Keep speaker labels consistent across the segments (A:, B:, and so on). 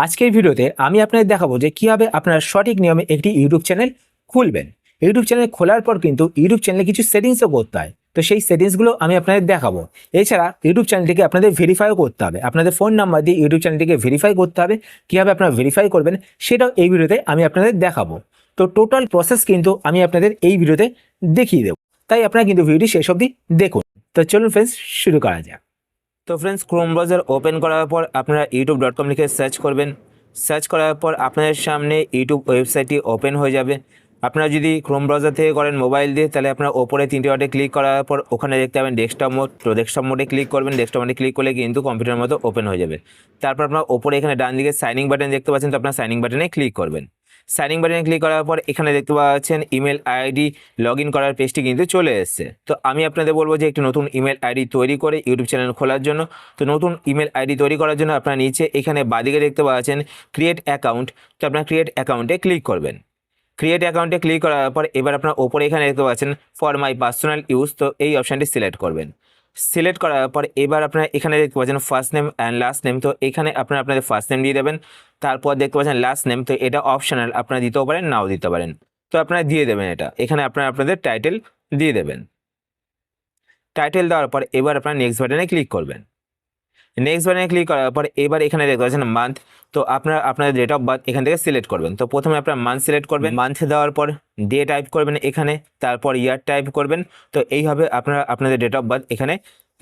A: আজকের ভিডিওতে আমি আপনাদের দেখাবো যে কিভাবে আপনারা সঠিক নিয়মে একটি ইউটিউব চ্যানেল খুলবেন। ইউটিউব চ্যানেল খোলার পর কিন্তু ইউটিউব চ্যানেলে কিছু সেটিংসও করতে হয়, তো সেই সেটিংসগুলো আমি আপনাদের দেখাবো। এছাড়া ইউটিউব চ্যানেলটিকে আপনাদের ভেরিফাইও করতে হবে, আপনাদের ফোন নাম্বার দিয়ে ইউটিউব চ্যানেলটিকে ভেরিফাই করতে হবে। কীভাবে আপনারা ভেরিফাই করবেন সেটাও এই ভিডিওতে আমি আপনাদের দেখাবো। তো টোটাল প্রসেস কিন্তু আমি আপনাদের এই ভিডিওতে দেখিয়ে দেবো, তাই আপনারা কিন্তু ভিডিওটি শেষ অবধি দেখুন। তো চলুন ফ্রেন্ডস, শুরু করা যাক। তো ফ্রেন্ডস, ক্রোম ব্রাউজার ওপেন করার পর আপনারা youtube.com লিখে সার্চ করবেন। সার্চ করার পর আপনাদের সামনে ইউটিউব ওয়েবসাইটটি ওপেন হয়ে যাবে। আপনারা যদি ক্রোম ব্রাউজার থেকে করেন মোবাইল দিয়ে, তাহলে আপনারা ওপরে তিনটে ডটে ক্লিক করার পর ওখানে দেখতে পাবেন ডেস্কটপ মোড। তো ডেস্কটপ মোডে ক্লিক করবেন। ডেস্কটপ মোডে ক্লিক করলে কিন্তু কম্পিউটারের মতো ওপেন হয়ে যাবে। তারপর আপনারা ওপরে এখানে ডান দিকে সাইনিং বাটন দেখতে পাচ্ছেন, তো আপনারা সাইনিং বাটনে ক্লিক করবেন। সাইনিং বাটনে ক্লিক করার পর এখানে দেখতে পাচ্ছেন ইমেল আইডি লগ ইন করার পেজটি কিন্তু চলে এসেছে। তো আমি আপনাদের বলবো যে একটি নতুন ইমেল আইডি তৈরি করে ইউটিউব চ্যানেল খোলার জন্য, তো নতুন ইমেল আইডি তৈরি করার জন্য আপনারা নিচে এখানে বাদিকে দেখতে পাচ্ছেন ক্রিয়েট অ্যাকাউন্ট। তো আপনারা ক্রিয়েট অ্যাকাউন্টে ক্লিক করবেন। ক্রিয়েট অ্যাকাউন্টে ক্লিক করার পর এবার আপনার ওপরে এখানে দেখতে পাচ্ছেন ফর মাই পার্সোনাল ইউজ, তো এই অপশানটি সিলেক্ট করবেন। সিলেক্ট করার পর এবার আপনারা এখানে দেখতে পাচ্ছেন first name and last name, তো এখানে আপনারা আপনাদের ফার্স্ট নেম দিয়ে দেবেন। তারপর দেখতে পাচ্ছেন লাস্ট নেম, তো এটা অপশনাল, আপনারা দিতেও পারেন নাও দিতে পারেন। তো আপনারা দিয়ে দেবেন এটা। এখানে আপনারা আপনাদের টাইটেল দিয়ে দেবেন। টাইটেল দেওয়ার পর এবার আপনারা নেক্সট বাটনে ক্লিক করবেন। নেক্সট বাটনে ক্লিক করার পর এবার এখানে দেখতে পাচ্ছেন মান্থ, তো আপনারা আপনাদের ডেট অফ বার্থ এখান থেকে সিলেক্ট করবেন। তো প্রথমে আপনারা মান্থ সিলেক্ট করবেন। মান্থ দেওয়ার পর ডে টাইপ করবেন এখানে, তারপর ইয়ার টাইপ করবেন। তো এইভাবে আপনারা আপনাদের ডেট অফ বার্থ এখানে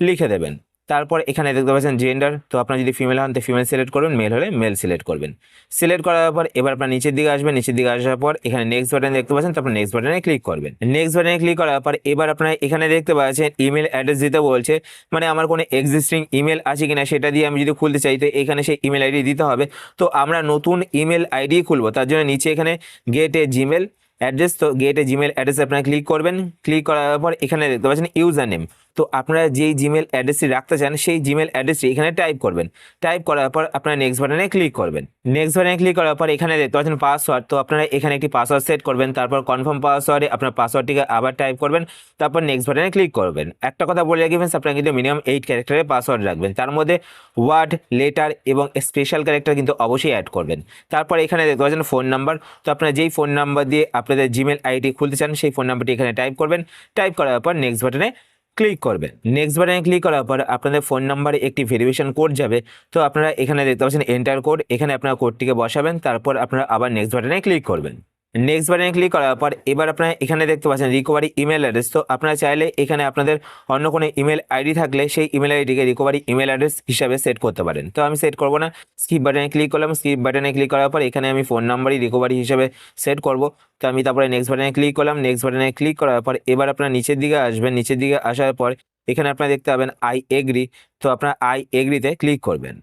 A: লিখে দেবেন। তারপর এখানে দেখতে পাচ্ছেন জেন্ডার, তো আপনারা যদি ফিমেল হন তো ফিমেল সিলেক্ট করবেন, মেল হলে মেল সিলেক্ট করবেন। সিলেক্ট করার পর এবার আপনার নিচের দিকে আসবেন। নিচের দিকে আসার পর এখানে নেক্সট বাটন দেখতে পাচ্ছেন, তারপর নেক্সট বাটনে ক্লিক করবেন। নেক্সট বাটনে ক্লিক করার পর এবার আপনারা এখানে দেখতে পাচ্ছেন ইমেল অ্যাড্রেস দিতে বলছে, মানে আমার কোনো এক্সিস্টিং ইমেল আছে কিনা সেটা দিয়ে আমি যদি খুলতে চাই তো এখানে সেই ইমেল আইডি দিতে হবে। তো আমরা নতুন ইমেল আইডি খুলবো, তার জন্য নিচে এখানে গেট এ জিমেল অ্যাড্রেস, তো গেট এ জিমেল অ্যাড্রেস আপনারা ক্লিক করবেন। ক্লিক করার পর এখানে দেখতে পাচ্ছেন ইউজার নেম, তো আপনারা যেই জিমেল অ্যাড্রেসটি রাখতে চান সেই জিমেল অ্যাড্রেসটি এখানে টাইপ করবেন। টাইপ করার পর আপনারা নেক্সট বাটনে ক্লিক করবেন। নেক্সট বাটনে ক্লিক করার পর এখানে দেখতে পাচ্ছেন পাসওয়ার্ড, তো আপনারা এখানে একটি পাসওয়ার্ড সেট করবেন। তারপর কনফার্ম পাসওয়ার্ডে আপনার পাসওয়ার্ডটিকে আবার টাইপ করবেন। তারপর নেক্সট বাটনে ক্লিক করবেন। একটা কথা বলে রাখি ফ্রেন্ডস, আপনারা কিন্তু মিনিমাম 8 ক্যারেক্টারের পাসওয়ার্ড রাখবেন, তার মধ্যে ওয়ার্ড, লেটার এবং স্পেশাল ক্যারেক্টার কিন্তু অবশ্যই অ্যাড করবেন। তারপর এখানে দেখতে পাচ্ছেন ফোন নাম্বার, তো আপনারা যেই ফোন নাম্বার দিয়ে আপনাদের জিমেল আইডি খুলতে চান সেই ফোন নাম্বারটি এখানে টাইপ করবেন। টাইপ করার পর নেক্সট বাটনে ক্লিক করবেন। নেক্সট বাটনে ক্লিক করার পর আপনাদের ফোন নাম্বারে একটি ভেরিফিকেশন কোড যাবে, তো আপনারা এখানে দেখতে পাচ্ছেন এন্টার কোড, এখানে আপনারা কোডটিকে বসাবেন। তারপর আপনারা আবার নেক্সট বাটনে ক্লিক করবেন। নেক্সট বাটনে ক্লিক করার পর এবার আপনারা এখানে দেখতে পাচ্ছেন রিকভারি ইমেল অ্যাড্রেস, তো আপনারা চাইলে এখানে আপনাদের অন্য কোনো ইমেল আইডি থাকলে সেই ইমেল আইডিকে রিকভারি ইমেল অ্যাড্রেস হিসাবে সেট করতে পারেন। তো আমি সেট করব না, স্কিপ বাটনে ক্লিক করলাম। স্কিপ বাটনে ক্লিক করার পর এখানে আমি ফোন নাম্বারই রিকভারি হিসাবে সেট করব। তো আমি তারপরে নেক্সট বাটনে ক্লিক করলাম। নেক্সট বাটনে ক্লিক করার পর এবার আপনারা নিচের দিকে আসবেন। নিচের দিকে আসার পর এখানে আপনারা দেখতে পাবেন আই এগ্রি, তো আপনারা আই এগ্রিতে ক্লিক করবেন।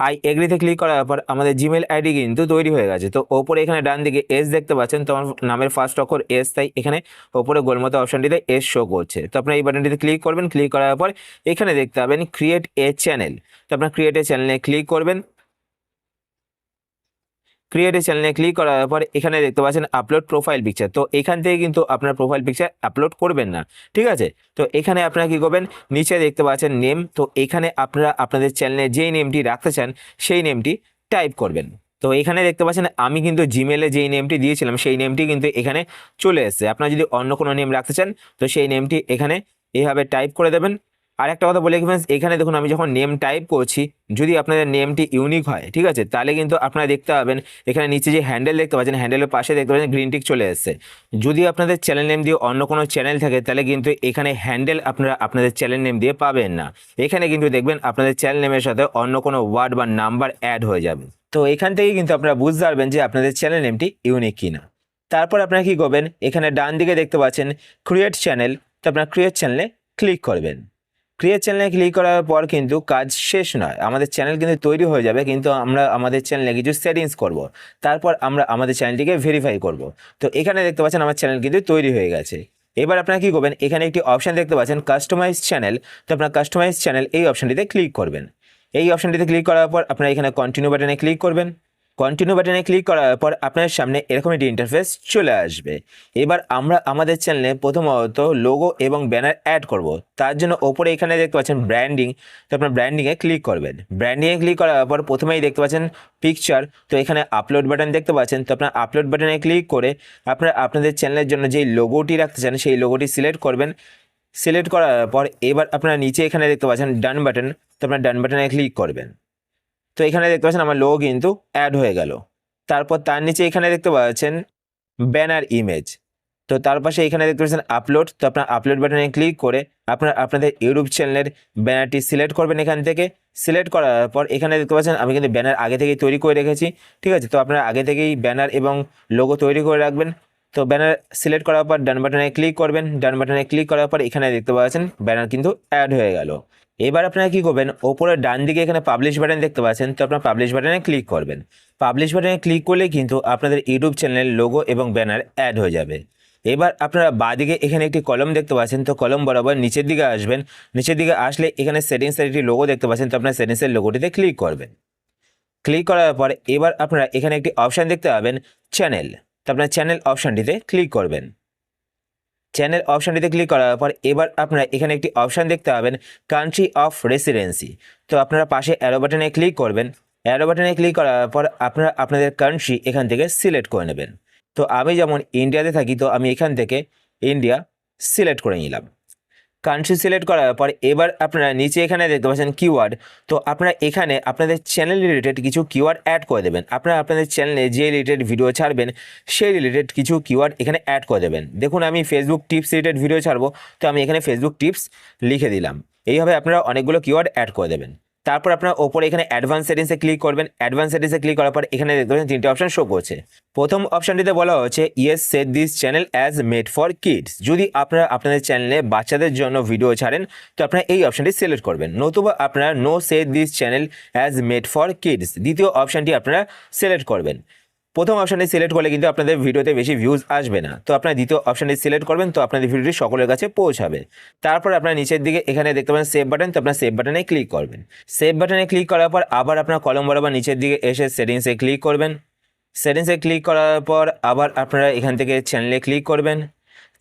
A: আই এগ্রিতে ক্লিক করার পর আমাদের জিমেল আইডি কিন্তু তৈরি হয়ে গেছে। তো ওপরে এখানে ডান দিকে এস দেখতে পাচ্ছেন, তো আমার নামের ফার্স্ট অক্ষর এস, তাই এখানে ওপরে গোলমতো অপশনটিতে এস শো করছে। তো আপনারা এই বাটনটিতে ক্লিক করবেন। ক্লিক করার পর এখানে দেখতে পাবেন ক্রিয়েট এ চ্যানেল, তো আপনারা ক্রিয়েট এ চ্যানেলে ক্লিক করবেন। ক্রিয়েট চ্যানেলে ক্লিক করার পর এখানে দেখতে পাচ্ছেন আপলোড প্রোফাইল পিকচার, তো এখান থেকে কিন্তু আপনার প্রোফাইল পিকচার আপলোড করবেন না, ঠিক আছে। তো এখানে আপনারা কি করবেন, নিচে দেখতে পাচ্ছেন নেম, তো এখানে আপনারা আপনাদের চ্যানেলে যেই নেমটি রাখতে চান সেই নেমটি টাইপ করবেন। তো এখানে দেখতে পাচ্ছেন আমি কিন্তু জিমেলে যেই নেমটি দিয়েছিলাম সেই নেমটি কিন্তু এখানে চলে এসেছে। আপনারা যদি অন্য কোনো নেম রাখতে চান তো সেই নেমটি এখানে এইভাবে টাইপ করে দেবেন। আর একটা কথা বলে রাখি ফ্রেন্ডস, এখানে দেখুন আমি যখন নেম টাইপ করছি, যদি আপনাদের নেমটি ইউনিক হয়, ঠিক আছে, তাহলে কিন্তু আপনারা দেখতে পাবেন এখানে নিচে যে হ্যান্ডেল দেখতে পাচ্ছেন, হ্যান্ডেলের পাশে দেখতে পাচ্ছেন গ্রিন টিক চলে এসেছে। যদি আপনাদের চ্যানেল নেম দিয়ে অন্য কোনো চ্যানেল থাকে তাহলে কিন্তু এখানে হ্যান্ডেল আপনারা আপনাদের চ্যানেল নেম দিয়ে পাবেন না। এখানে কিন্তু দেখবেন আপনাদের চ্যানেল নেমের সাথে অন্য কোনো ওয়ার্ড বা নাম্বার অ্যাড হয়ে যাবে। তো এখান থেকে কিন্তু আপনারা বুঝতে পারবেন যে আপনাদের চ্যানেল নেমটি ইউনিক কিনা। তারপর আপনারা কি করবেন, এখানে ডান দিকে দেখতে পাচ্ছেন ক্রিয়েট চ্যানেল, তো আপনারা ক্রিয়েট চ্যানেলে ক্লিক করবেন। ক্রিয়েট চ্যানেলে ক্লিক করার পর কিন্তু কাজ শেষ নয়, আমাদের চ্যানেল কিন্তু তৈরি হয়ে যাবে, কিন্তু আমরা আমাদের চ্যানেলে কিছু সেটিংস করব। তারপর আমরা আমাদের চ্যানেলটিকে ভেরিফাই করব। তো এখানে দেখতে পাচ্ছেন আমার চ্যানেল কিন্তু তৈরি হয়ে গেছে। এবার আপনারা কি করবেন, এখানে একটি অপশান দেখতে পাচ্ছেন কাস্টমাইজ চ্যানেল, তো আপনার কাস্টমাইজ চ্যানেল এই অপশানটিতে ক্লিক করবেন। এই অপশানটিতে ক্লিক করার পর আপনারা এখানে কন্টিনিউ বাটনে ক্লিক করবেন। কন্টিনিউ বাটনে ক্লিক করার পর আপনার সামনে এরকম একটি ইন্টারফেস চলে আসবে। এবার আমরা আমাদের চ্যানেলে প্রথমত লোগো এবং ব্যানার অ্যাড করব। তার জন্য ওপরে এখানে দেখতে পাচ্ছেন ব্র্যান্ডিং, তো আপনার ব্র্যান্ডিংয়ে ক্লিক করবেন। ব্র্যান্ডিংয়ে ক্লিক করার পর প্রথমেই দেখতে পাচ্ছেন পিকচার, তো এখানে আপলোড বাটন দেখতে পাচ্ছেন। তো আপনার আপলোড বাটনে ক্লিক করে আপনারা আপনাদের চ্যানেলের জন্য যেই লোগোটি রাখতে চান সেই লোগোটি সিলেক্ট করবেন। সিলেক্ট করার পর এবার আপনারা নিচে এখানে দেখতে পাচ্ছেন ডান বাটন, তো আপনার ডান বাটনে ক্লিক করবেন। তো এখানে দেখতে পাচ্ছেন আমার লোগো কিন্তু অ্যাড হয়ে গেল। তারপর তার নিচে এখানে দেখতে পাচ্ছেন ব্যানার ইমেজ, তো তার পাশে এখানে দেখতে পাচ্ছেন আপলোড, তো আপনার আপলোড বাটনে ক্লিক করে আপনারা আপনাদের ইউটিউব চ্যানেলের ব্যানারটি সিলেক্ট করবেন। এখান থেকে সিলেক্ট করার পর এখানে দেখতে পাচ্ছেন আমি কিন্তু ব্যানার আগে থেকেই তৈরি করে রেখেছি, ঠিক আছে। তো আপনারা আগে থেকেই ব্যানার এবং লোগো তৈরি করে রাখবেন। তো ব্যানার সিলেক্ট করার পর ডান বাটনে ক্লিক করবেন। ডান বাটনে ক্লিক করার পর এখানে দেখতে পাচ্ছেন ব্যানার কিন্তু অ্যাড হয়ে গেল। এবার আপনারা কি করবেন, ওপরে ডান দিকে এখানে পাবলিশ বাটন দেখতে পাচ্ছেন, তো আপনার পাবলিশ বাটনে ক্লিক করবেন। পাবলিশ বাটনে ক্লিক করলে কিন্তু আপনাদের ইউটিউব চ্যানেলের লোগো এবং ব্যানার অ্যাড হয়ে যাবে। এবার আপনারা বাঁদিকে এখানে একটি কলম দেখতে পাচ্ছেন, তো কলম বরাবর নিচের দিকে আসবেন। নিচের দিকে আসলে এখানে সেটিংসের একটি লোগো দেখতে পাচ্ছেন, তো আপনার সেটিংসের লোগোটিতে ক্লিক করবেন। ক্লিক করার পরে এবার আপনারা এখানে একটি অপশান দেখতে পাবেন চ্যানেল, তো আপনার চ্যানেল অপশানটিতে ক্লিক করবেন। চ্যানেল অপশানটিতে ক্লিক করার পর এবার আপনারা এখানে একটি অপশান দেখতে পাবেন কান্ট্রি অফ রেসিডেন্সি, তো আপনারা পাশে অ্যারো বাটনে ক্লিক করবেন। অ্যারো বাটনে ক্লিক করার পর আপনারা আপনাদের কান্ট্রি এখান থেকে সিলেক্ট করে নেবেন। তো আমি যেমন ইন্ডিয়াতে থাকি, তো আমি এখান থেকে ইন্ডিয়া সিলেক্ট করে নিলাম। কান্ট্রি সিলেক্ট করার পর এবার আপনারা নিচে এখানে দেখতে পাচ্ছেন কিওয়ার্ড, তো আপনারা এখানে আপনাদের চ্যানেল রিলেটেড কিছু কিওয়ার্ড অ্যাড করে দেবেন। আপনারা আপনাদের চ্যানেলে যে রিলেটেড ভিডিও ছাড়বেন সেই রিলেটেড কিছু কিওয়ার্ড এখানে অ্যাড করে দেবেন। দেখুন আমি ফেসবুক টিপস রিলেটেড ভিডিও ছাড়বো, তো আমি এখানে ফেসবুক টিপস লিখে দিলাম। এইভাবে আপনারা অনেকগুলো কিওয়ার্ড অ্যাড করে দেবেন। তারপর আপনারা ওপরে এখানে অ্যাডভান্স সেটিংসে ক্লিক করবেন। অ্যাডভান্স সেটিংসে ক্লিক করার পর এখানে দেখতে পাচ্ছেন তিনটে অপশন শো করছে। প্রথম অপশনটিতে বলা হচ্ছে yes set this channel as made for kids, যদি আপনারা আপনাদের চ্যানেলে বাচ্চাদের জন্য ভিডিও ছাড়েন তো আপনারা এই অপশনটি সিলেক্ট করবেন। নতুবা আপনারা no set this channel as made for kids দ্বিতীয় অপশনটি আপনারা সিলেক্ট করবেন। প্রথম অপশানটি সিলেক্ট করলে কিন্তু আপনাদের ভিডিওতে বেশি ভিউজ আসবে না, তো আপনারা দ্বিতীয় অপশানটি সিলেক্ট করবেন, তো আপনাদের ভিডিওটি সকলের কাছে পৌঁছাবে। তারপর আপনারা নিচের দিকে এখানে দেখতে পাবেন সেভ বাটন, তো আপনারা সেভ বাটনে ক্লিক করবেন। সেভ বাটনে ক্লিক করার পর আবার আপনার কলম বরাবর নিচের দিকে এসে সেটিংসে ক্লিক করবেন। সেটিংসে ক্লিক করার পর আবার আপনারা এখান থেকে চ্যানেলে ক্লিক করবেন।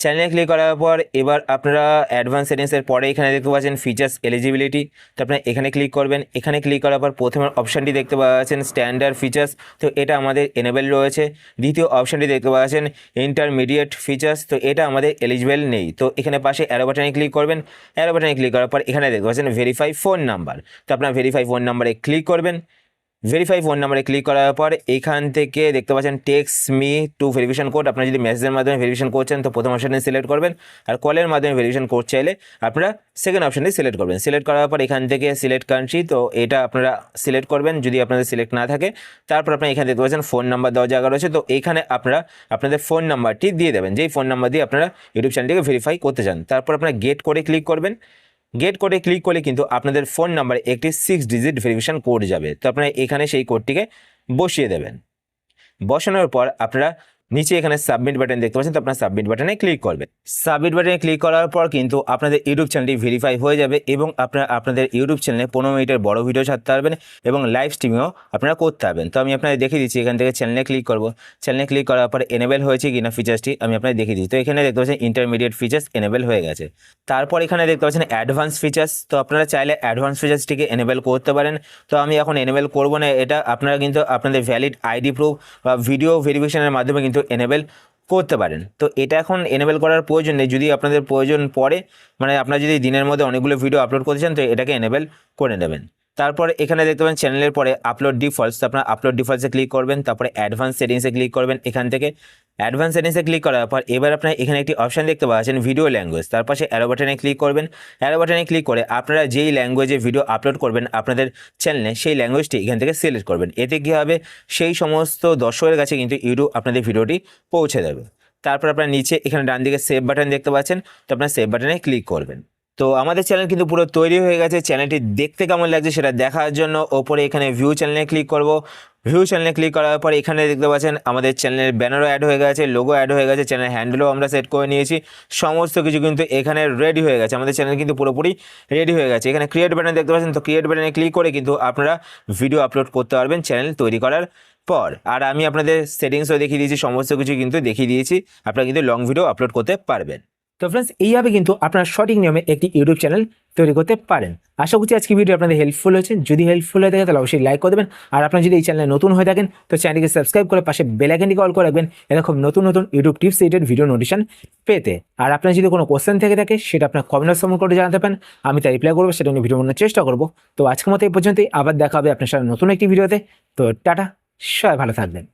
A: চ্যানেলে ক্লিক করার পর এবার আপনারা অ্যাডভান্স সেটিংসের পরে এখানে দেখতে পাচ্ছেন ফিচার্স এলিজিবিলিটি, তো আপনারা এখানে ক্লিক করবেন। এখানে ক্লিক করার পর প্রথমের অপশানটি দেখতে পাচ্ছেন স্ট্যান্ডার্ড ফিচার্স, তো এটা আমাদের এনেবেল রয়েছে। দ্বিতীয় অপশানটি দেখতে পাচ্ছেন ইন্টারমিডিয়েট ফিচার্স, তো এটা আমাদের এলিজিবল নেই। তো এখানে পাশে অ্যারো বাটনে ক্লিক করবেন। অ্যারো বাটনে ক্লিক করার পর এখানে দেখতে পাচ্ছেন ভেরিফাই ফোন নাম্বার, তো আপনারা ভেরিফাই ফোন নাম্বারে ক্লিক করবেন। ভেরিফাই ফোন নাম্বারে ক্লিক করার পর এখান থেকে দেখতে পাচ্ছেন text me two verification code, আপনারা যদি মেসেজের মাধ্যমে ভেরিফিকেশন করছেন তো প্রথম অপশানে সিলেক্ট করবেন, আর কলের মাধ্যমে ভেরিফিকেশন কোড চাইলে আপনারা সেকেন্ড অপশানে সিলেক্ট করবেন। সিলেক্ট করার পর এখান থেকে সিলেক্ট কান্ট্রি, তো এটা আপনারা সিলেক্ট করবেন যদি আপনাদের সিলেক্ট না থাকে। তারপর আপনারা এখানে দেখতে পাচ্ছেন ফোন নাম্বার দেওয়া জায়গা রয়েছে, তো এখানে আপনারা আপনাদের ফোন নাম্বারটি দিয়ে দেবেন, যেই ফোন নাম্বার দিয়ে আপনারা ইউটিউব চ্যানেলটিকে ভেরিফাই করতে চান। তারপর আপনারা গেট করে ক্লিক করবেন। গেট কোডে ক্লিক করলে কিন্তু আপনাদের ফোন নাম্বারে একটি 6 ডিজিট ভেরিফিকেশন কোড যাবে, তো আপনারা এখানে সেই কোডটিকে বসিয়ে দেবেন। বসানোর পর আপনারা নিচে এখানে সাবমিট বাটন দেখতে পাচ্ছেন, তো আপনারা সাবমিট বাটনে ক্লিক করবেন। সাবমিট বাটনে ক্লিক করার পর কিন্তু আপনাদের ইউটিউব চ্যানেলটি ভেরিফাই হয়ে যাবে এবং আপনারা আপনাদের ইউটিউব চ্যানেলে 15 মিনিটের বড় ভিডিও ছাড়তে পারবেন এবং লাইভ স্ট্রিমিংও আপনারা করতে পারবেন। তো আমি আপনাদের দেখিয়ে দিচ্ছি, এখান থেকে চ্যানেলে ক্লিক করব। চ্যানেলে ক্লিক করার পর এনেবেল হয়েছে কিনা ফিচার্সটি আমি আপনাদের দেখিয়ে দিচ্ছি। তো এখানে দেখতে পাচ্ছেন ইন্টারমিডিয়েট ফিচার্স এনেবেল হয়ে গেছে। তারপর এখানে দেখতে পাচ্ছেন অ্যাডভান্স ফিচার্স, তো আপনারা চাইলে অ্যাডভান্স ফিচার্সটিকে এনেবেল করতে পারেন। তো আমি এখন এনেবেল করব না, এটা আপনারা কিন্তু আপনাদের ভ্যালিড আইডি প্রুফ বা ভিডিও ভেরিফিকেশনের মাধ্যমে কিন্তু এনেবেল করতে পারেন। তো এটা এখন এনেবেল করার প্রয়োজন নেই, যদি আপনাদের প্রয়োজন পড়ে, মানে আপনারা যদি দিনের মধ্যে অনেকগুলো ভিডিও আপলোড করতে চান তো এটাকে এনেবেল করে নেবেন। তারপর এখানে দেখতে পাবেন চ্যানেলের পরে আপলোড ডিফল্টস, তো আপনারা আপলোড ডিফল্টসে ক্লিক করবেন। তারপরে অ্যাডভান্স সেটিংসে ক্লিক করবেন। এখান থেকে অ্যাডভান্স সেটিংসে ক্লিক করার পর এবার আপনারা এখানে একটি অপশান দেখতে পাচ্ছেন ভিডিও ল্যাঙ্গুয়েজ, তার পাশে অ্যারো বাটনে ক্লিক করবেন। অ্যারো বাটনে ক্লিক করে আপনারা যেই ল্যাঙ্গুয়েজে ভিডিও আপলোড করবেন আপনাদের চ্যানেলে সেই ল্যাঙ্গুয়েজটি এখান থেকে সিলেক্ট করবেন। এতে কী হবে, সেই সমস্ত দর্শকের কাছে কিন্তু ইউটিউব আপনাদের ভিডিওটি পৌঁছে দেবে। তারপর আপনারা নিচে এখানে ডান দিকে সেভ বাটন দেখতে পাচ্ছেন, তো আপনারা সেভ বাটনে ক্লিক করবেন। তো আমাদের চ্যানেল কিন্তু পুরো তৈরি হয়ে গেছে। চ্যানেলটি দেখতে কেমন লাগছে সেটা দেখার জন্য ওপরে এখানে ভিউ চ্যানেলে ক্লিক করব। ভিউ চ্যানেলে ক্লিক করার পর এখানে দেখতে পাচ্ছেন আমাদের চ্যানেলের ব্যানারও অ্যাড হয়ে গেছে, লোগো অ্যাড হয়ে গেছে, চ্যানেল হ্যান্ডেলও আমরা সেট করে নিয়েছি, সমস্ত কিছু কিন্তু এখানে রেডি হয়ে গেছে। আমাদের চ্যানেল কিন্তু পুরোপুরি রেডি হয়ে গেছে। এখানে ক্রিয়েট বাটন দেখতে পাচ্ছেন, তো ক্রিয়েট বাটনে ক্লিক করে কিন্তু আপনারা ভিডিও আপলোড করতে পারবেন চ্যানেল তৈরি করার পর আর আমি আপনাদের সেটিংসও দেখিয়ে দিয়েছি, সমস্ত কিছু কিন্তু দেখিয়ে দিয়েছি, আপনারা কিন্তু লং ভিডিও আপলোড করতে পারবেন। তো ফ্রেন্ডস, এইভাবে কিন্তু আপনারা সঠিক নিয়মে একটি ইউটিউব চ্যানেল তৈরি করতে পারেন। আশা করছি আজকে ভিডিও আপনাদের হেল্পফুল হয়েছে। যদি হেল্পফুল হয়ে থাকে তাহলে অবশ্যই লাইক করে দেবেন, আর আপনারা যদি এই চ্যানেলে নতুন হয়ে থাকেন তো চ্যানেলকে সাবস্ক্রাইব করে পাশে বেল আইকনটি অল করে রাখবেন এরকম নতুন নতুন YouTube tips related video notification পেতে। আর আপনার যদি কোনো কোশ্চেন থেকে থাকে সেটা আপনার কমেন্ট সমন করে জানাতে পারেন, আমি তাই রিপ্লাই করবো, সেটা নিয়ে ভিডিও বানানোর চেষ্টা করবো। তো আজকের মতো এই পর্যন্তই, আবার দেখা হবে আপনার সাথে নতুন একটি ভিডিওতে। তো টাটা, সবাই ভালো থাকবেন।